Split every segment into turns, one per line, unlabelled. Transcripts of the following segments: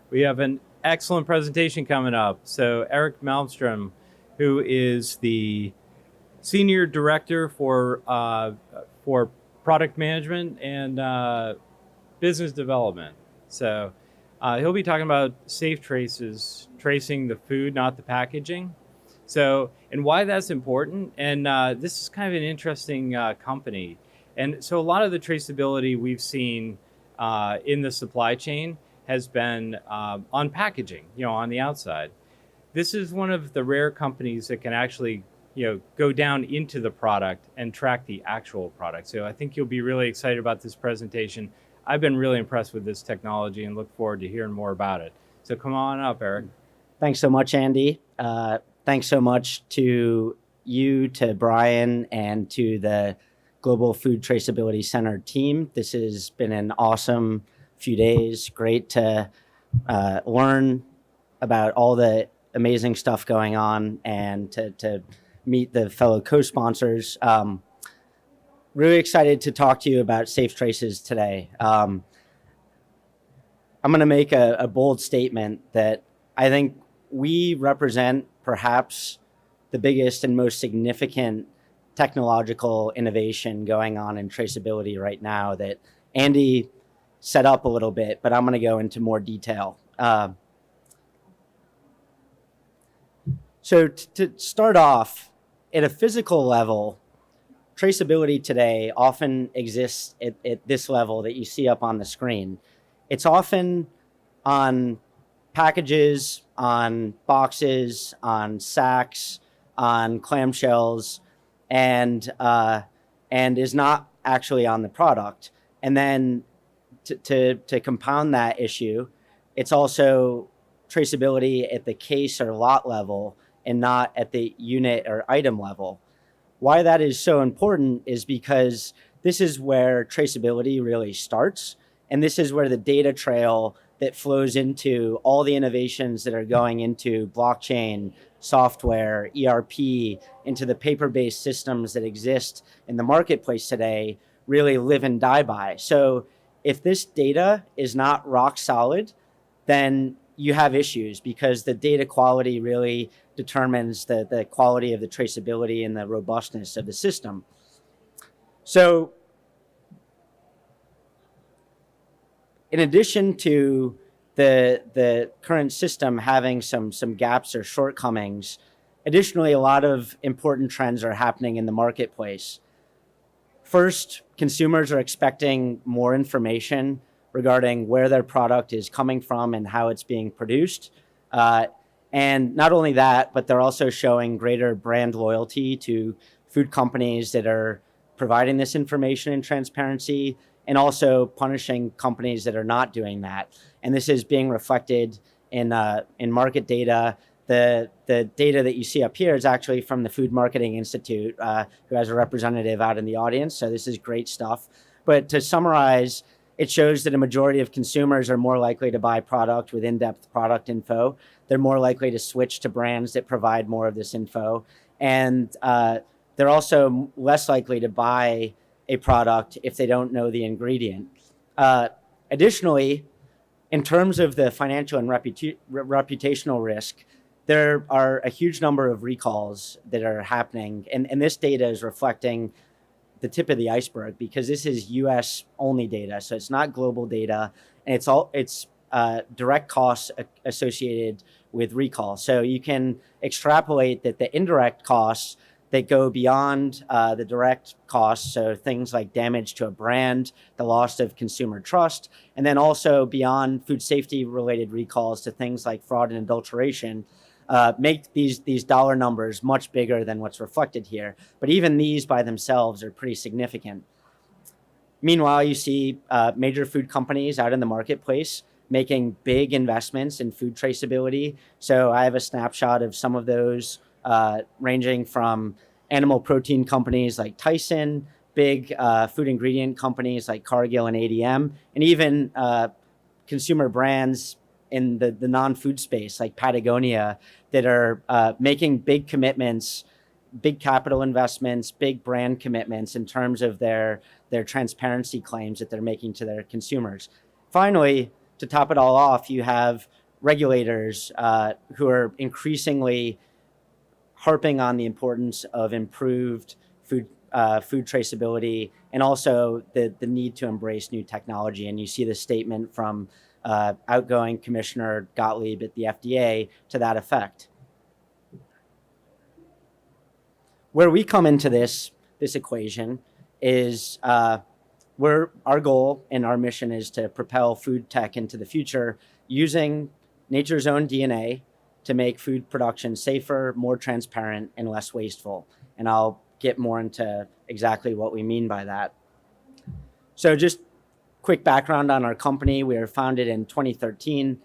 We have an excellent presentation coming up. So Eric Malmstrom, who is the Senior Director for Product Management and Business Development. So he'll be talking about SafeTraces, tracing the food, not the packaging. So, and why that's important. And this is kind of an interesting company. And so a lot of the traceability we've seen in the supply chain has been on packaging, on the outside. This is one of the rare companies that can actually, go down into the product and track the actual product. So I think you'll be really excited about this presentation. I've been really impressed with this technology and look forward to hearing more about it. So come on up, Eric.
Thanks so much, Andy. Thanks so much to you, to Brian, and to the Global Food Traceability Center team. This has been an awesome few days. Great to learn about all the amazing stuff going on and to meet the fellow co-sponsors. Really excited to talk to you about SafeTraces today. I'm going to make a bold statement that I think we represent perhaps the biggest and most significant technological innovation going on in traceability right now that Andy set up a little bit, but I'm going to go into more detail. So to start off, at a physical level, traceability today often exists at this level that you see up on the screen. It's often on packages, on boxes, on sacks, on clamshells, and is not actually on the product. And then to compound that issue, it's also traceability at the case or lot level and not at the unit or item level. Why that is so important is because this is where traceability really starts, and this is where the data trail that flows into all the innovations that are going into blockchain, software, ERP, into the paper-based systems that exist in the marketplace today really live and die by. So if this data is not rock solid, then you have issues because the data quality really determines the quality of the traceability and the robustness of the system. So in addition to the current system having some gaps or shortcomings, additionally, a lot of important trends are happening in the marketplace. First, consumers are expecting more information regarding where their product is coming from and how it's being produced. And not only that, but they're also showing greater brand loyalty to food companies that are providing this information and transparency, and also punishing companies that are not doing that. And this is being reflected in market data. The data that you see up here is actually from the Food Marketing Institute, who has a representative out in the audience. So this is great stuff. But to summarize, it shows that a majority of consumers are more likely to buy product with in-depth product info. They're more likely to switch to brands that provide more of this info. And they're also less likely to buy a product if they don't know the ingredient. Additionally, in terms of the financial and reputational risk, there are a huge number of recalls that are happening. And this data is reflecting the tip of the iceberg because this is US only data. So it's not global data, and it's direct costs associated with recall. So you can extrapolate that the indirect costs that go beyond the direct costs, so things like damage to a brand, the loss of consumer trust, and then also beyond food safety related recalls to things like fraud and adulteration, make these dollar numbers much bigger than what's reflected here. But even these by themselves are pretty significant. Meanwhile, you see major food companies out in the marketplace making big investments in food traceability. So I have a snapshot of some of those, ranging from animal protein companies like Tyson, big food ingredient companies like Cargill and ADM, and even consumer brands in the non-food space like Patagonia that are making big commitments, big capital investments, big brand commitments in terms of their transparency claims that they're making to their consumers. Finally, to top it all off, you have regulators who are increasingly harping on the importance of improved food traceability, and also the need to embrace new technology. And you see the statement from outgoing Commissioner Gottlieb at the FDA to that effect. Where we come into this equation is our goal and our mission is to propel food tech into the future using nature's own DNA to make food production safer, more transparent, and less wasteful. And I'll get more into exactly what we mean by that. So just quick background on our company. We were founded in 2013.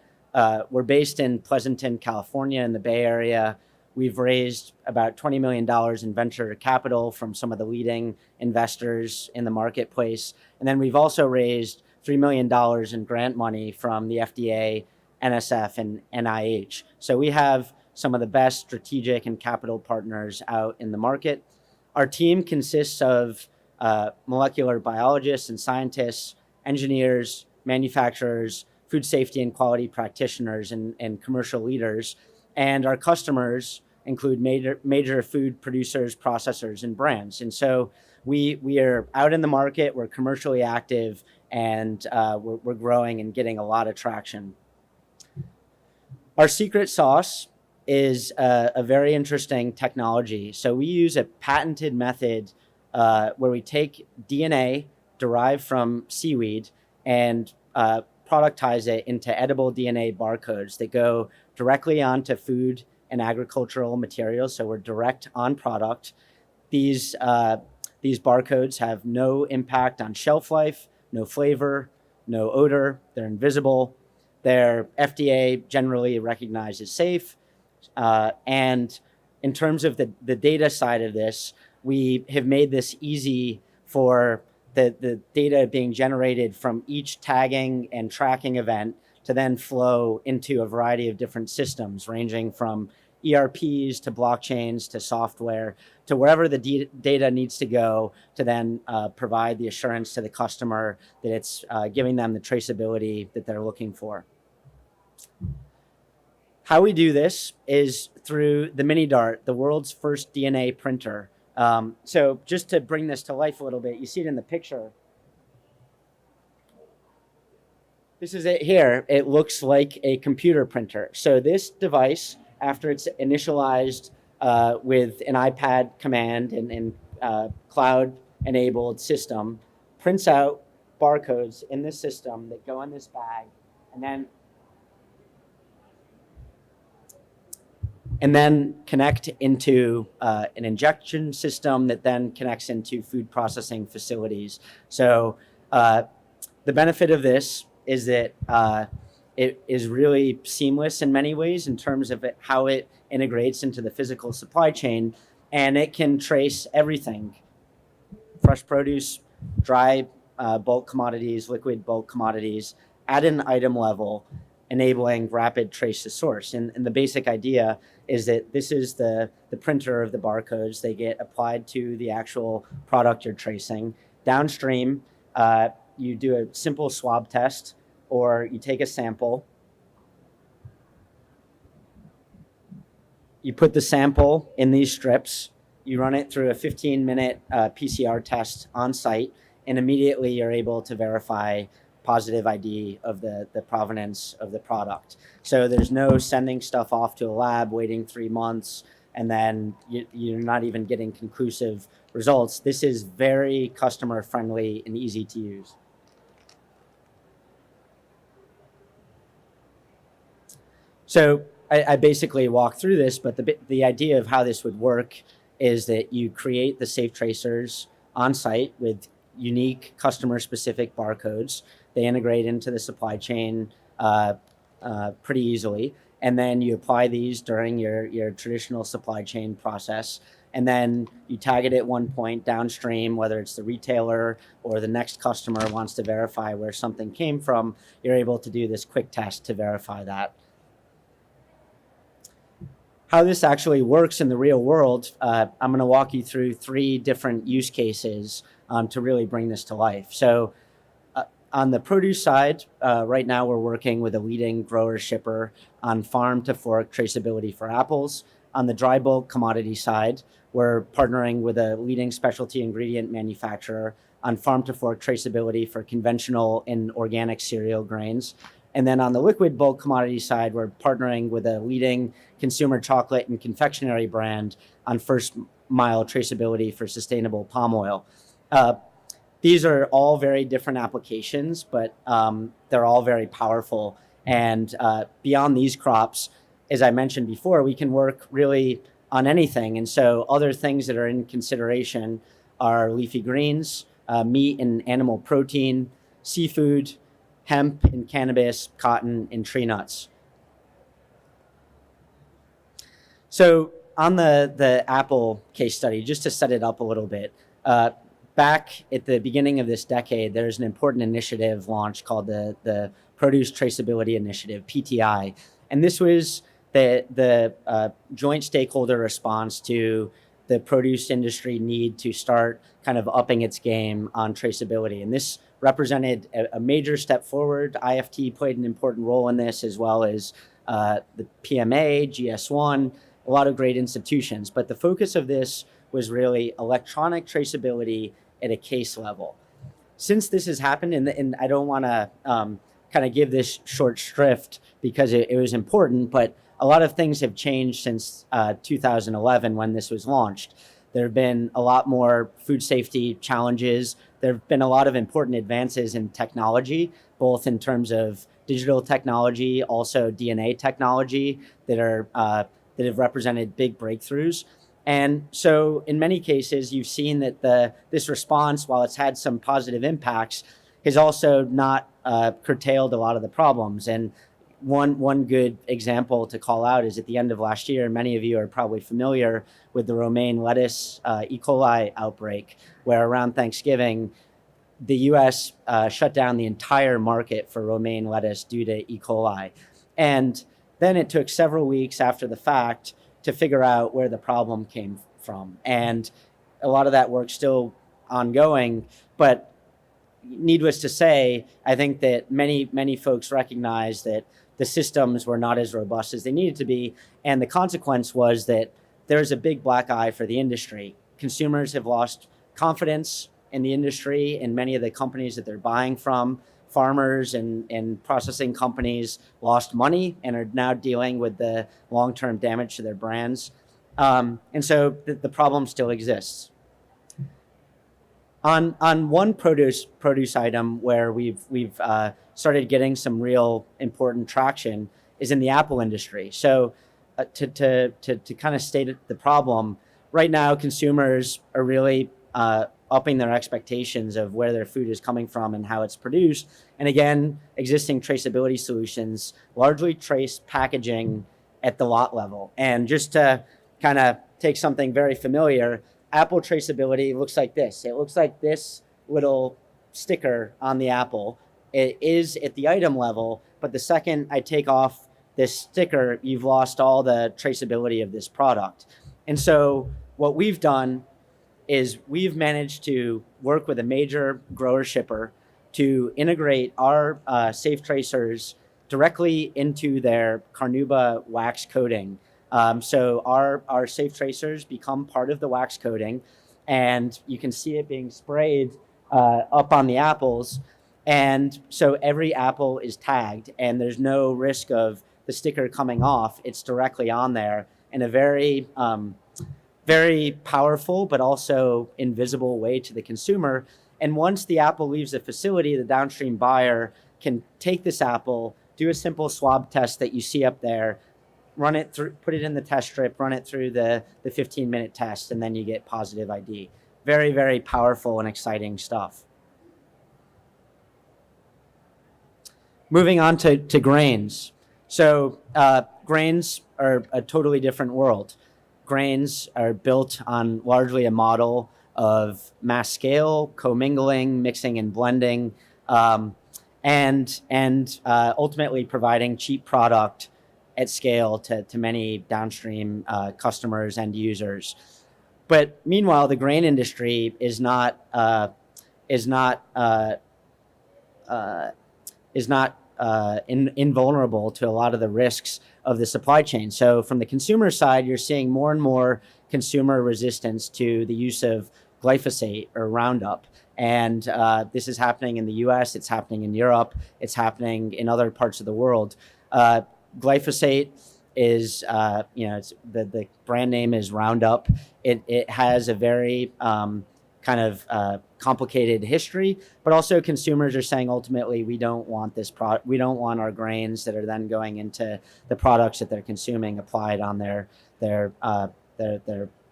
We're based in Pleasanton, California in the Bay Area. We've raised about $20 million in venture capital from some of the leading investors in the marketplace. And then we've also raised $3 million in grant money from the FDA, NSF, and NIH. So we have some of the best strategic and capital partners out in the market. Our team consists of molecular biologists and scientists, engineers, manufacturers, food safety and quality practitioners, and commercial leaders. And our customers include major food producers, processors, and brands. And so we are out in the market, we're commercially active, and we're growing and getting a lot of traction. Our secret sauce is a very interesting technology. So we use a patented method where we take DNA derived from seaweed and productize it into edible DNA barcodes that go directly onto food and agricultural materials. So we're direct on product. These barcodes have no impact on shelf life, no flavor, no odor. They're invisible. They're FDA generally recognized as safe. And in terms of the data side of this, we have made this easy for the data being generated from each tagging and tracking event to then flow into a variety of different systems, ranging from ERPs to blockchains to software to wherever the data needs to go to then provide the assurance to the customer that it's giving them the traceability that they're looking for. How we do this is through the miniDART, the world's first DNA printer. So just to bring this to life a little bit, you see it in the picture. This is it here. It looks like a computer printer. So this device, after it's initialized with an iPad command and cloud-enabled system, prints out barcodes in this system that go in this bag, and then connect into an injection system that then connects into food processing facilities. So the benefit of this is that it is really seamless in many ways in terms of how it integrates into the physical supply chain, and it can trace everything: fresh produce, dry bulk commodities, liquid bulk commodities, at an item level, enabling rapid trace to source. And the basic idea is that this is the printer of the barcodes. They get applied to the actual product you're tracing. Downstream, you do a simple swab test, or you take a sample. You put the sample in these strips. You run it through a 15-minute PCR test on site, and immediately you're able to verify positive ID of the provenance of the product. So there's no sending stuff off to a lab, waiting 3 months, and then you're not even getting conclusive results. This is very customer friendly and easy to use. So I basically walk through this, but the idea of how this would work is that you create the SafeTracers on site with unique customer-specific barcodes. They integrate into the supply chain pretty easily. And then you apply these during your traditional supply chain process. And then you tag it at one point downstream, whether it's the retailer or the next customer wants to verify where something came from, you're able to do this quick test to verify that. How this actually works in the real world, I'm going to walk you through 3 different use cases to really bring this to life. So on the produce side, right now we're working with a leading grower shipper on farm to fork traceability for apples. On the dry bulk commodity side, we're partnering with a leading specialty ingredient manufacturer on farm to fork traceability for conventional and organic cereal grains. And then on the liquid bulk commodity side, we're partnering with a leading consumer chocolate and confectionery brand on first mile traceability for sustainable palm oil. These are all very different applications, but they're all very powerful. And beyond these crops, as I mentioned before, we can work really on anything. And so other things that are in consideration are leafy greens, meat and animal protein, seafood, hemp and cannabis, cotton, and tree nuts. So on the Apple case study, just to set it up a little bit, back at the beginning of this decade, there's an important initiative launched called the Produce Traceability Initiative, PTI. And this was the joint stakeholder response to the produce industry need to start kind of upping its game on traceability. And this represented a major step forward. IFT played an important role in this, as well as the PMA, GS1, a lot of great institutions. But the focus of this was really electronic traceability at a case level. Since this has happened, and I don't want to kind of give this short shrift because it was important, but a lot of things have changed since 2011 when this was launched. There have been a lot more food safety challenges. There have been a lot of important advances in technology, both in terms of digital technology, also DNA technology that have represented big breakthroughs. And so in many cases, you've seen that this response, while it's had some positive impacts, has also not curtailed a lot of the problems. And one good example to call out is at the end of last year, many of you are probably familiar with the romaine lettuce E. coli outbreak, where around Thanksgiving, the US shut down the entire market for romaine lettuce due to E. coli. And then it took several weeks after the fact to figure out where the problem came from. And a lot of that work's still ongoing, but needless to say, I think that many folks recognize that the systems were not as robust as they needed to be. And the consequence was that there's a big black eye for the industry. Consumers have lost confidence in the industry and many of the companies that they're buying from. Farmers and processing companies lost money and are now dealing with the long-term damage to their brands. And so the problem still exists. On one produce item where we've started getting some real important traction is in the apple industry. So to kind of state the problem, right now consumers are really upping their expectations of where their food is coming from and how it's produced. And again, existing traceability solutions largely trace packaging at the lot level. And just to kind of take something very familiar, apple traceability looks like this. It looks like this little sticker on the apple. It is at the item level, but the second I take off this sticker, you've lost all the traceability of this product. And so what we've done is we've managed to work with a major grower shipper to integrate our SafeTracers directly into their Carnauba wax coating. So our SafeTracers become part of the wax coating, and you can see it being sprayed up on the apples. And so every apple is tagged, and there's no risk of the sticker coming off. It's directly on there in a very powerful but also invisible way to the consumer. And once the apple leaves the facility, the downstream buyer can take this apple, do a simple swab test that you see up there, run it through, put it in the test strip, run it through the 15-minute test, and then you get positive ID. Very, very powerful and exciting stuff. Moving on to grains. So grains are a totally different world. Grains are built on largely a model of mass scale, commingling, mixing and blending, and ultimately providing cheap product at scale to many downstream customers and users. But meanwhile, the grain industry is not invulnerable to a lot of the risks of the supply chain. So from the consumer side, you're seeing more and more consumer resistance to the use of glyphosate or Roundup. And this is happening in the US, it's happening in Europe, it's happening in other parts of the world. Glyphosate is, it's the brand name is Roundup. It has a very complicated history, but also consumers are saying ultimately we don't want this product. We don't want our grains that are then going into the products that they're consuming applied on their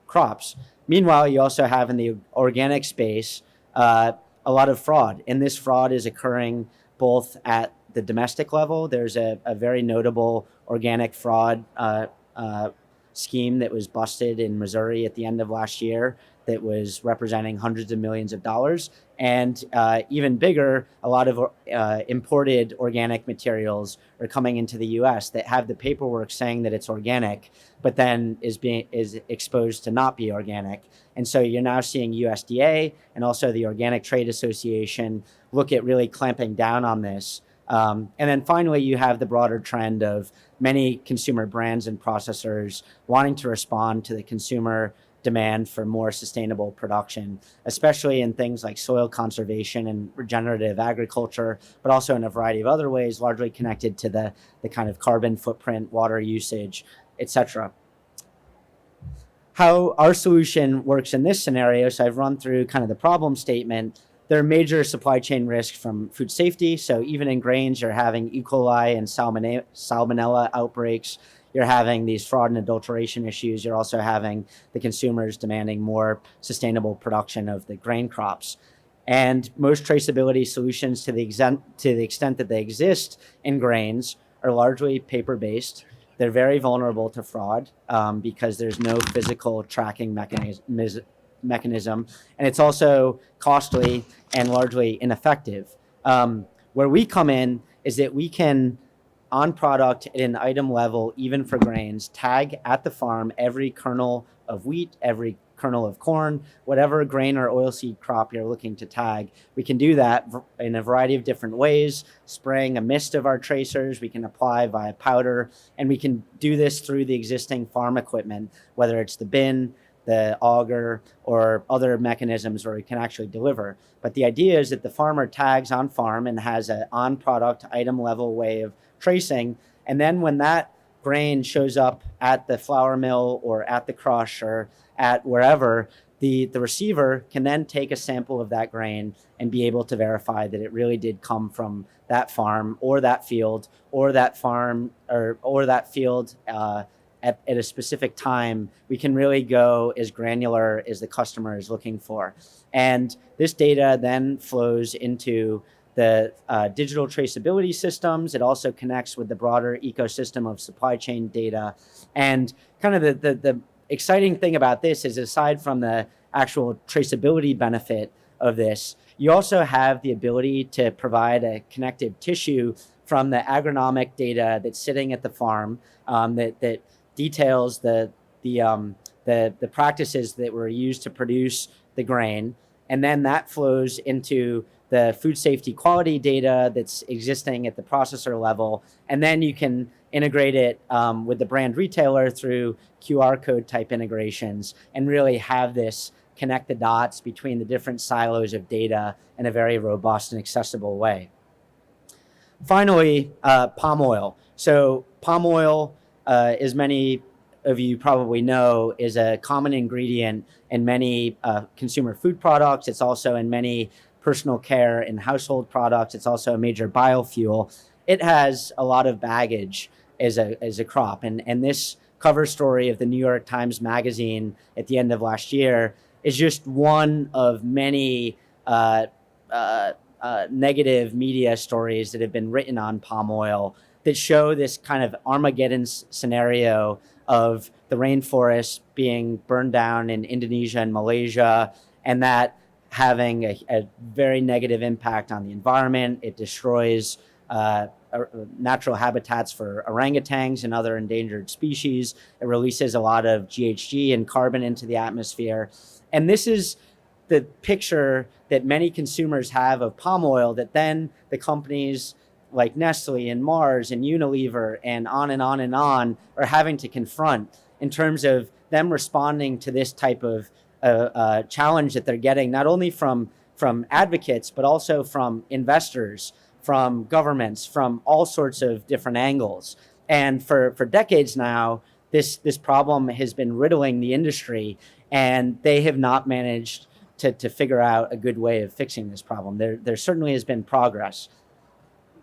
crops. Meanwhile, you also have in the organic space a lot of fraud, and this fraud is occurring both at the domestic level. There's a very notable organic fraud scheme that was busted in Missouri at the end of last year that was representing hundreds of millions of dollars. And even bigger, a lot of imported organic materials are coming into the US that have the paperwork saying that it's organic, but then is exposed to not be organic. And so you're now seeing USDA and also the Organic Trade Association look at really clamping down on this. And then finally, you have the broader trend of many consumer brands and processors wanting to respond to the consumer demand for more sustainable production, especially in things like soil conservation and regenerative agriculture, but also in a variety of other ways, largely connected to the kind of carbon footprint, water usage, etc. How our solution works in this scenario, so I've run through kind of the problem statement. There are major supply chain risks from food safety. So even in grains, you're having E. coli and salmonella outbreaks. You're having these fraud and adulteration issues. You're also having the consumers demanding more sustainable production of the grain crops. And most traceability solutions, to the extent that they exist in grains, are largely paper-based. They're very vulnerable to fraud because there's no physical tracking mechanism, and it's also costly and largely ineffective. Where we come in is that we can, on product at an item level, even for grains, tag at the farm every kernel of wheat, every kernel of corn, whatever grain or oilseed crop you're looking to tag. We can do that in a variety of different ways, spraying a mist of our tracers, we can apply via powder, and we can do this through the existing farm equipment, whether it's the bin, the auger, or other mechanisms where we can actually deliver. But the idea is that the farmer tags on farm and has an on product item level way of tracing. And then when that grain shows up at the flour mill or at the crush or at wherever, the receiver can then take a sample of that grain and be able to verify that it really did come from that farm or that field or that farm or that field at a specific time. We can really go as granular as the customer is looking for. And this data then flows into the digital traceability systems. It also connects with the broader ecosystem of supply chain data. And kind of the exciting thing about this is, aside from the actual traceability benefit of this, you also have the ability to provide a connective tissue from the agronomic data that's sitting at the farm that details the practices that were used to produce the grain. And then that flows into the food safety quality data that's existing at the processor level. And then you can integrate it with the brand retailer through QR code type integrations and really have this connect the dots between the different silos of data in a very robust and accessible way. Finally, palm oil. So palm oil, as many of you probably know, is a common ingredient in many consumer food products. It's also in many personal care and household products. It's also a major biofuel. It has a lot of baggage as a crop. And this cover story of the New York Times Magazine at the end of last year is just one of many negative media stories that have been written on palm oil that show this kind of Armageddon scenario of the rainforest being burned down in Indonesia and Malaysia, and that having a very negative impact on the environment. It destroys natural habitats for orangutans and other endangered species. It releases a lot of GHG and carbon into the atmosphere. And this is the picture that many consumers have of palm oil that then the companies like Nestle and Mars and Unilever and on and on and on are having to confront in terms of them responding to this type of challenge that they're getting, not only from advocates, but also from investors, from governments, from all sorts of different angles. And for decades now, this problem has been riddling the industry, and they have not managed to figure out a good way of fixing this problem. There certainly has been progress.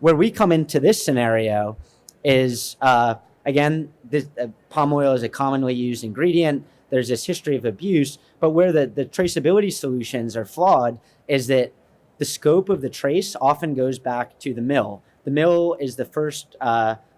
Where we come into this scenario is, again, palm oil is a commonly used ingredient. There's this history of abuse, but where the traceability solutions are flawed is that the scope of the trace often goes back to the mill. The mill is the first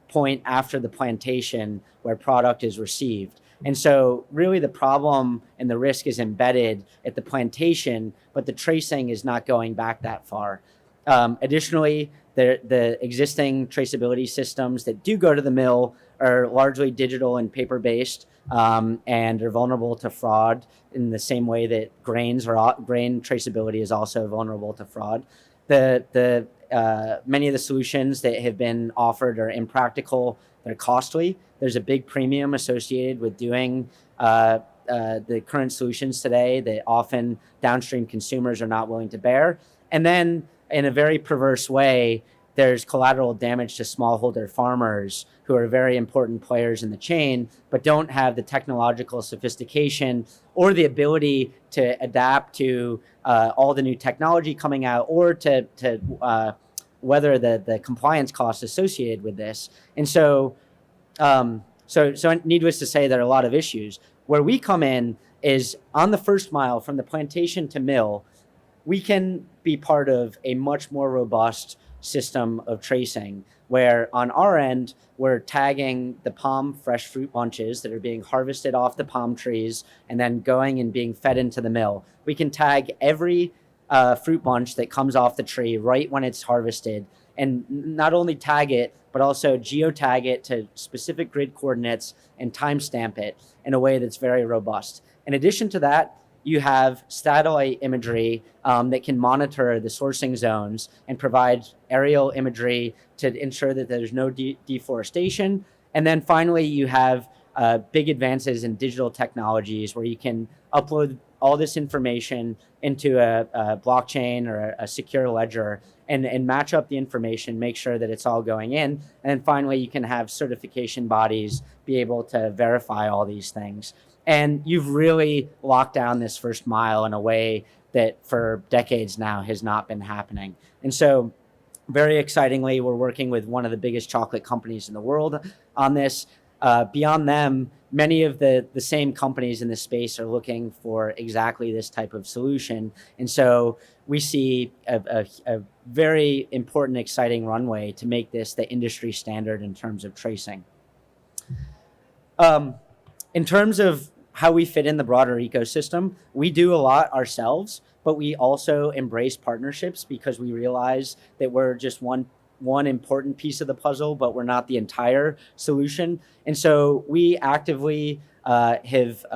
point after the plantation where product is received. And so really the problem and the risk is embedded at the plantation, but the tracing is not going back that far. Additionally, the existing traceability systems that do go to the mill are largely digital and paper-based, and are vulnerable to fraud in the same way that grain traceability is also vulnerable to fraud. Many of the solutions that have been offered are impractical. They're costly. There's a big premium associated with doing the current solutions today that often downstream consumers are not willing to bear. And then in a very perverse way, there's collateral damage to smallholder farmers who are very important players in the chain, but don't have the technological sophistication or the ability to adapt to all the new technology coming out, or to weather the compliance costs associated with this. And so needless to say, there are a lot of issues. Where we come in is on the first mile from the plantation to mill, we can be part of a much more robust system of tracing, where on our end, we're tagging the palm fresh fruit bunches that are being harvested off the palm trees and then going and being fed into the mill. We can tag every fruit bunch that comes off the tree right when it's harvested, and not only tag it, but also geotag it to specific grid coordinates and timestamp it in a way that's very robust. In addition to that, you have satellite imagery that can monitor the sourcing zones and provide aerial imagery to ensure that there's no deforestation. And then finally, you have big advances in digital technologies where you can upload all this information into a blockchain or a secure ledger and match up the information, make sure that it's all going in. And then finally, you can have certification bodies be able to verify all these things. And you've really locked down this first mile in a way that for decades now has not been happening. And so very excitingly, we're working with one of the biggest chocolate companies in the world on this. Beyond them, many of the same companies in this space are looking for exactly this type of solution. And so we see a very important, exciting runway to make this the industry standard in terms of tracing. In terms of how we fit in the broader ecosystem, we do a lot ourselves, but we also embrace partnerships because we realize that we're just one important piece of the puzzle, but we're not the entire solution. And so we actively have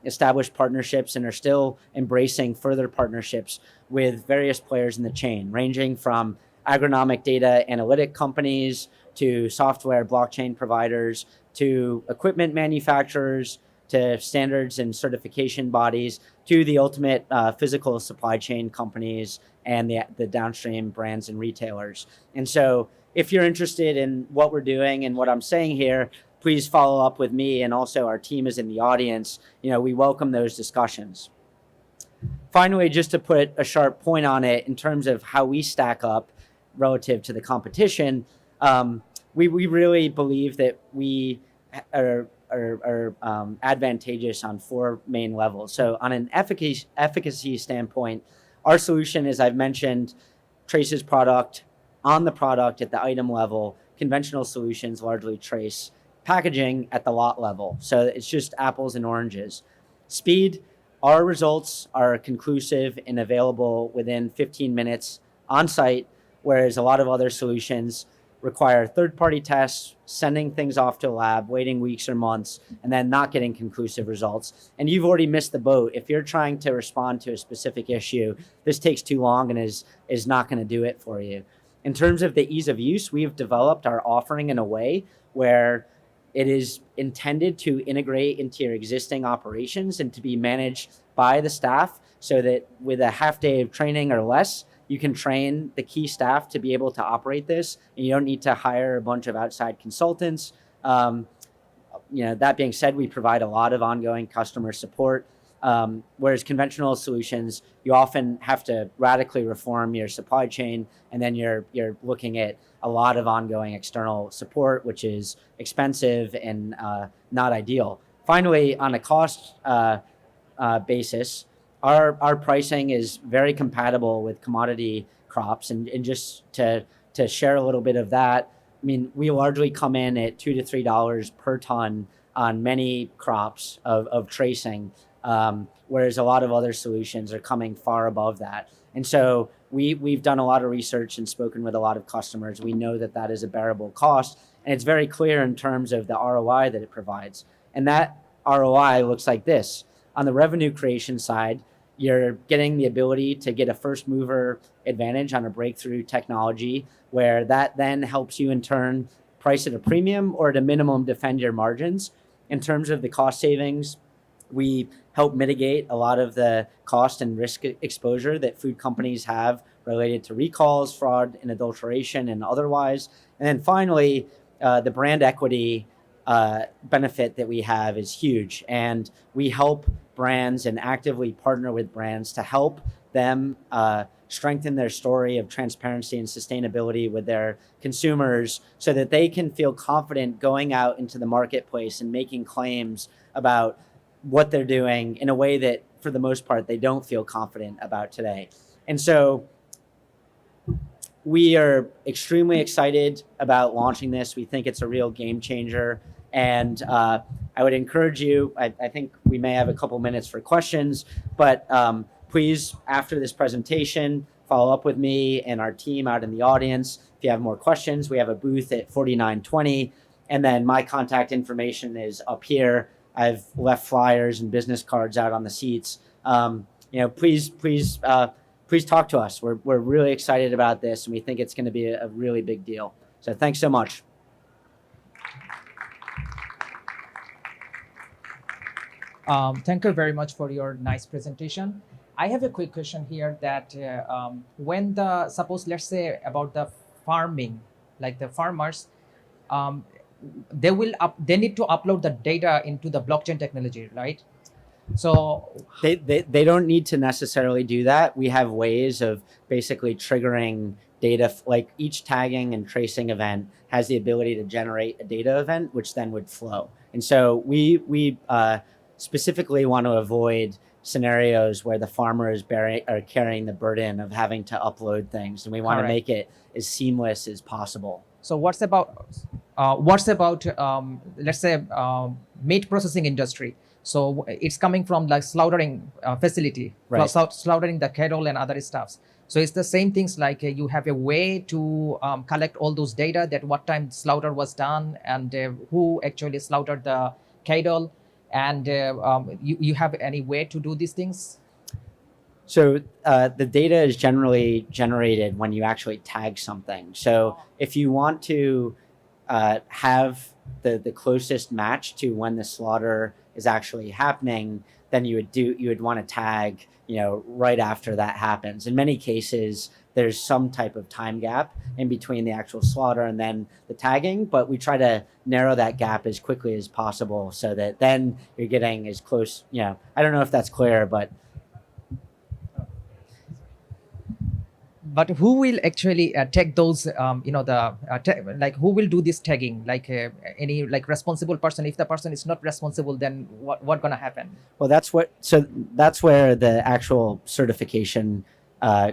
established partnerships and are still embracing further partnerships with various players in the chain, ranging from agronomic data analytic companies to software blockchain providers to equipment manufacturers to standards and certification bodies to the ultimate physical supply chain companies and the downstream brands and retailers. And so if you're interested in what we're doing and what I'm saying here, please follow up with me, and also our team is in the audience. We welcome those discussions. Finally, just to put a sharp point on it in terms of how we stack up relative to the competition, we really believe that we are advantageous on four main levels. So on an efficacy standpoint, our solution, as I've mentioned, traces product on the product at the item level. Conventional solutions largely trace packaging at the lot level. So it's just apples and oranges. Speed, our results are conclusive and available within 15 minutes on site, whereas a lot of other solutions require third-party tests, sending things off to a lab, waiting weeks or months, and then not getting conclusive results. And you've already missed the boat. If you're trying to respond to a specific issue, this takes too long and is not going to do it for you. In terms of the ease of use, we've developed our offering in a way where it is intended to integrate into your existing operations and to be managed by the staff, so that with a half day of training or less, you can train the key staff to be able to operate this, and you don't need to hire a bunch of outside consultants. That being said, we provide a lot of ongoing customer support. Whereas conventional solutions, you often have to radically reform your supply chain, and then you're looking at a lot of ongoing external support, which is expensive and not ideal. Finally, on a cost basis, our pricing is very compatible with commodity crops, and just to share a little bit of that, I mean, we largely come in at $2 to $3 per ton on many crops of tracing, whereas a lot of other solutions are coming far above that. And so we've done a lot of research and spoken with a lot of customers. We know that that is a bearable cost, and it's very clear in terms of the ROI that it provides. And that ROI looks like this. On the revenue creation side, you're getting the ability to get a first mover advantage on a breakthrough technology, where that then helps you in turn price at a premium or at a minimum defend your margins. In terms of the cost savings, we help mitigate a lot of the cost and risk exposure that food companies have related to recalls, fraud, and adulteration and otherwise. And then finally, the brand equity benefit that we have is huge. And we help brands and actively partner with brands to help them strengthen their story of transparency and sustainability with their consumers, so that they can feel confident going out into the marketplace and making claims about what they're doing in a way that, for the most part, they don't feel confident about today. And so we are extremely excited about launching this. We think it's a real game changer. And I would encourage you, I think we may have a couple minutes for questions, but please, after this presentation, follow up with me and our team out in the audience. If you have more questions, we have a booth at 4920. And then my contact information is up here. I've left flyers and business cards out on the seats. Please talk to us. We're really excited about this, and we think it's going to be a really big deal. So thanks so much.
Thank you very much for your nice presentation. I have a quick question here that suppose let's say about the farming, like the farmers, they need to upload the data into the blockchain technology, right? So
they don't need to necessarily do that. We have ways of basically triggering data, like each tagging and tracing event has the ability to generate a data event, which then would flow. And so we specifically want to avoid scenarios where the farmer is carrying the burden of having to upload things, and we want to make it as seamless as possible.
So what's about let's say meat processing industry? So it's coming from like slaughtering facility,
right.
Slaughtering the cattle and other stuffs. So it's the same things, like you have a way to collect all those data, that what time slaughter was done and who actually slaughtered the cattle, and you have any way to do these things?
So the data is generally generated when you actually tag something. So if you want to have the closest match to when the slaughter is actually happening, then you would want to tag, right after that happens. In many cases, there's some type of time gap in between the actual slaughter and then the tagging, but we try to narrow that gap as quickly as possible so that then you're getting as close. I don't know if that's clear, but
who will actually tag those, who will do this tagging? Like any responsible person? If the person is not responsible, then what gonna happen?
Well, that's where the actual certification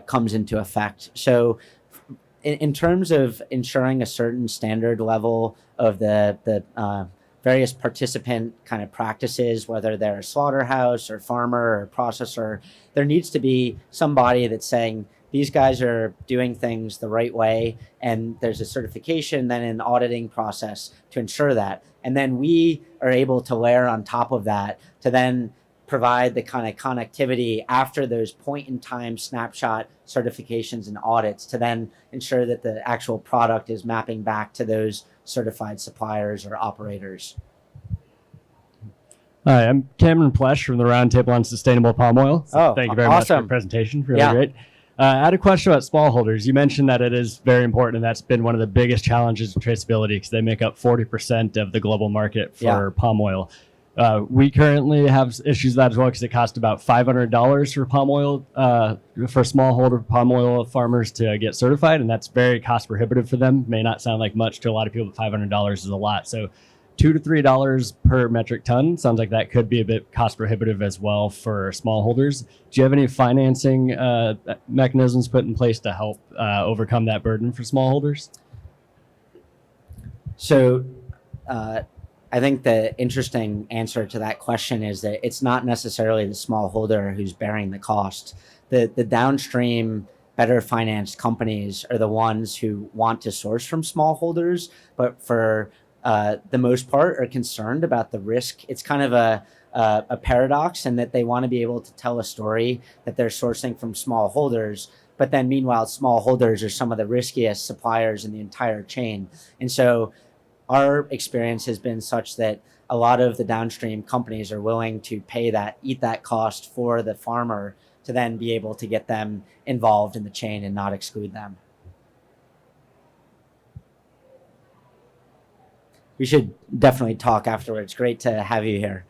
comes into effect. So in terms of ensuring a certain standard level of the various participant kind of practices, whether they're a slaughterhouse or farmer or processor, there needs to be somebody that's saying, these guys are doing things the right way, and there's a certification, then an auditing process to ensure that. And then we are able to layer on top of that to then provide the kind of connectivity after those point in time snapshot certifications and audits to then ensure that the actual product is mapping back to those certified suppliers or operators.
Hi, I'm Cameron Plesh from the Roundtable on Sustainable Palm Oil. So thank you very much for
awesome.
the presentation. Really great. I had a question about smallholders. You mentioned that it is very important, and that's been one of the biggest challenges of traceability because they make up 40% of the global market for palm oil. We currently have issues with that as well because it costs about $500 for palm oil, for smallholder palm oil farmers to get certified, and that's very cost prohibitive for them. May not sound like much to a lot of people, but $500 is a lot. So $2 to $3 per metric ton sounds like that could be a bit cost prohibitive as well for smallholders. Do you have any financing mechanisms put in place to help overcome that burden for smallholders?
So I think the interesting answer to that question is that it's not necessarily the smallholder who's bearing the cost. The downstream, better financed companies are the ones who want to source from smallholders, but for the most part are concerned about the risk. It's kind of a paradox in that they want to be able to tell a story that they're sourcing from smallholders, but then meanwhile, smallholders are some of the riskiest suppliers in the entire chain. And so our experience has been such that a lot of the downstream companies are willing to eat that cost for the farmer to then be able to get them involved in the chain and not exclude them. We should definitely talk afterwards. Great to have you here.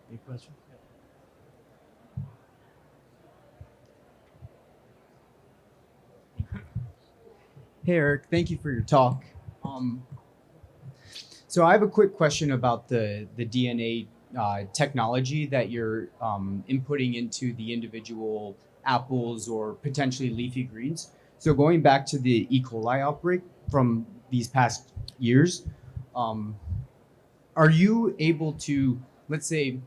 Any questions?
Hey, Eric, thank you for your talk. So I have a quick question about the DNA technology that you're inputting into the individual apples or potentially leafy greens. So going back to the E. coli outbreak from these past years, are you able to, let's say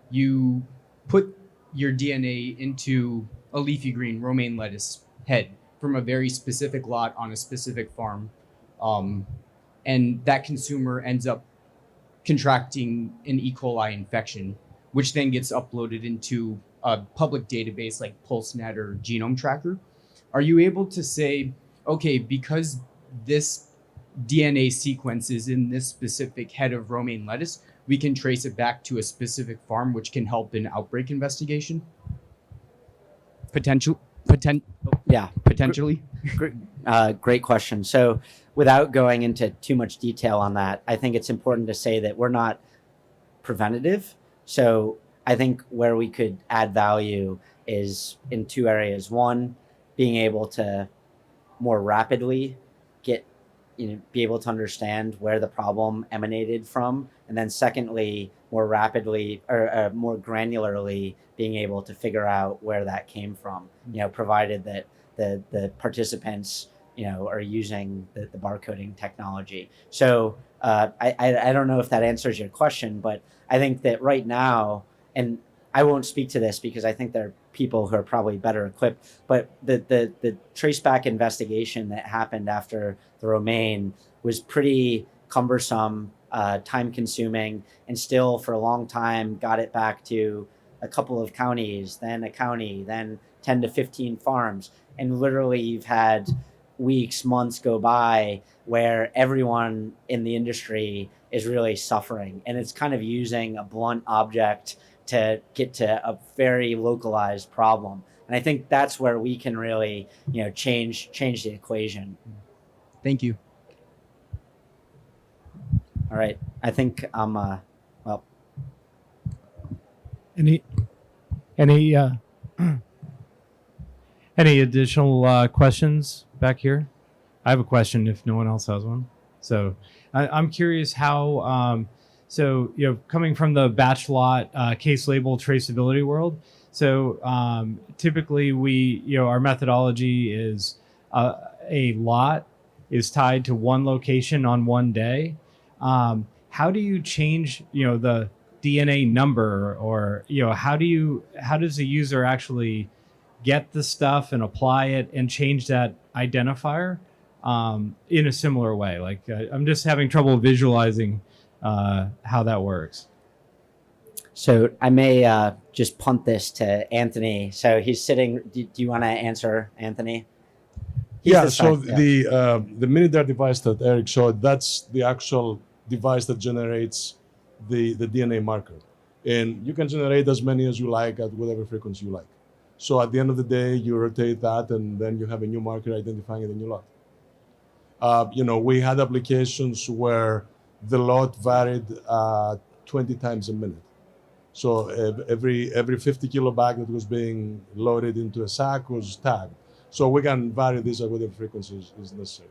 you put your DNA into a leafy green romaine lettuce head from a very specific lot on a specific farm, and that consumer ends up contracting an E. coli infection, which then gets uploaded into a public database like PulseNet or Genome Tracker. Are you able to say, okay, because this DNA sequence is in this specific head of romaine lettuce, we can trace it back to a specific farm, which can help in outbreak investigation? Potentially.
Great question. So without going into too much detail on that, I think it's important to say that we're not preventative. So I think where we could add value is in two areas. One, being able to more rapidly be able to understand where the problem emanated from. And then secondly, more rapidly or more granularly being able to figure out where that came from, provided that the participants, are using the barcoding technology. So I don't know if that answers your question, but I think that right now, and I won't speak to this because I think there are people who are probably better equipped, but the traceback investigation that happened after the romaine was pretty cumbersome, time consuming, and still for a long time got it back to a couple of counties, then a county, then 10 to 15 farms. And literally you've had weeks, months go by where everyone in the industry is really suffering. And it's kind of using a blunt object to get to a very localized problem. And I think that's where we can really, change the equation.
Thank you.
All right. I think
Any additional questions back here? I have a question if no one else has one. So I'm curious how, coming from the batch lot case label traceability world, so typically our methodology is a lot is tied to one location on one day. How do you change, the DNA number, or how does the user actually get the stuff and apply it and change that identifier in a similar way? Like I'm just having trouble visualizing how that works.
So I may just punt this to Anthony. So he's sitting. Do you want to answer, Anthony?
So the miniDART device that Eric showed, that's the actual device that generates the DNA marker. And you can generate as many as you like at whatever frequency you like. So at the end of the day, you rotate that, and then you have a new marker identifying a new lot. We had applications where the lot varied 20 times a minute. So every 50 kilo bag that was being loaded into a sack was tagged. So we can vary this at whatever frequency is necessary.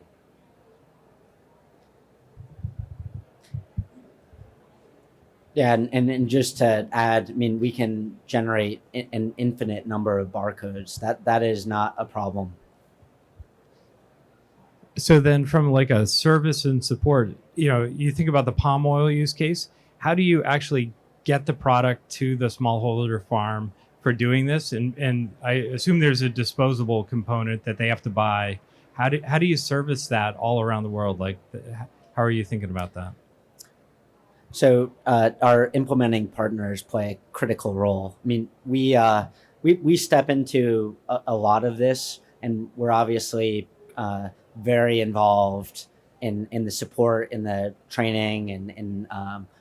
Yeah, and just to add, I mean, we can generate an infinite number of barcodes. That is not a problem.
So then from like a service and support, you think about the palm oil use case, how do you actually get the product to the smallholder farm for doing this? And I assume there's a disposable component that they have to buy. How do you service that all around the world? Like, how are you thinking about that?
So our implementing partners play a critical role. I mean, we step into a lot of this, and we're obviously very involved in the support, in the training, and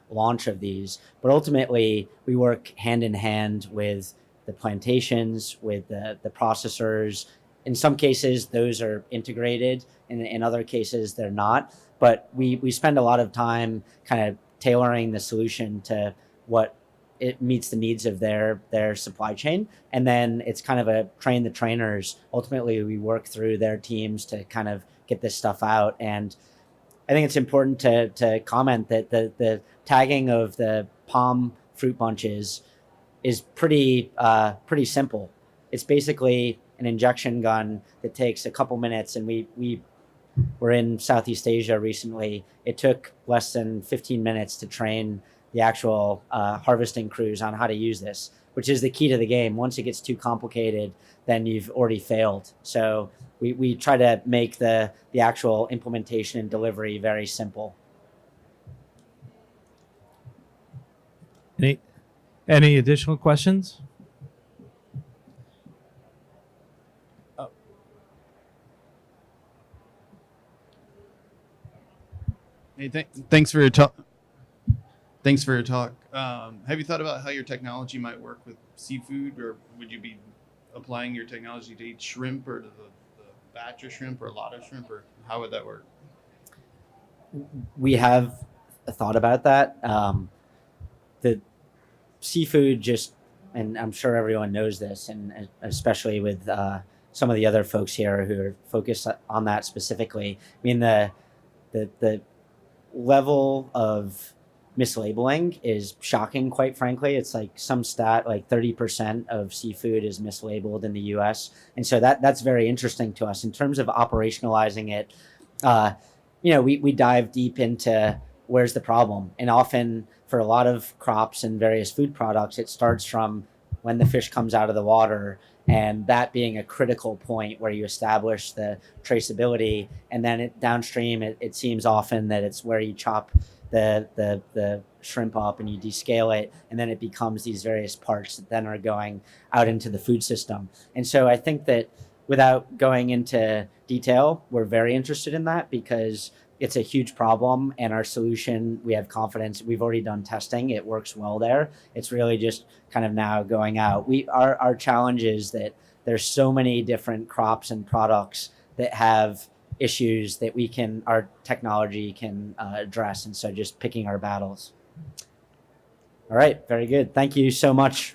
launch of these. But ultimately, we work hand in hand with the plantations, with the processors. In some cases, those are integrated. In other cases, they're not. But we spend a lot of time kind of tailoring the solution to what it meets the needs of their supply chain. And then it's kind of a train the trainers. Ultimately, we work through their teams to kind of get this stuff out. And I think it's important to comment that the tagging of the palm fruit bunches is pretty simple. It's basically an injection gun that takes a couple minutes, and we were in Southeast Asia recently. It took less than 15 minutes to train the actual harvesting crews on how to use this, which is the key to the game. Once it gets too complicated, then you've already failed. So we try to make the actual implementation and very simple.
Any additional questions?
Hey, thanks for your talk. Thanks for your talk. Have you thought about how your technology might work with seafood, or would you be applying your technology to each shrimp, or to the batch of shrimp, or a lot of shrimp, or how would that work?
We have thought about that. The seafood and I'm sure everyone knows this, and especially with some of the other folks here who are focused on that specifically. I mean, the level of mislabeling is shocking, quite frankly. It's like some stat, like 30% of seafood is mislabeled in the US. And so that's very interesting to us. In terms of operationalizing it, we dive deep into where's the problem. And often for a lot of crops and various food products, it starts from when the fish comes out of the water, and that being a critical point where you establish the traceability. And then downstream, it seems often that it's where you chop the shrimp up and you descale it, and then it becomes these various parts that then are going out into the food system. And so I think that without going into detail, we're very interested in that because it's a huge problem, and our solution, we have confidence. We've already done testing. It works well there. It's really just kind of now going out. Our challenge is that there's so many different crops and products that have issues that our technology can address. And so just picking our battles. All right, very good. Thank you so much.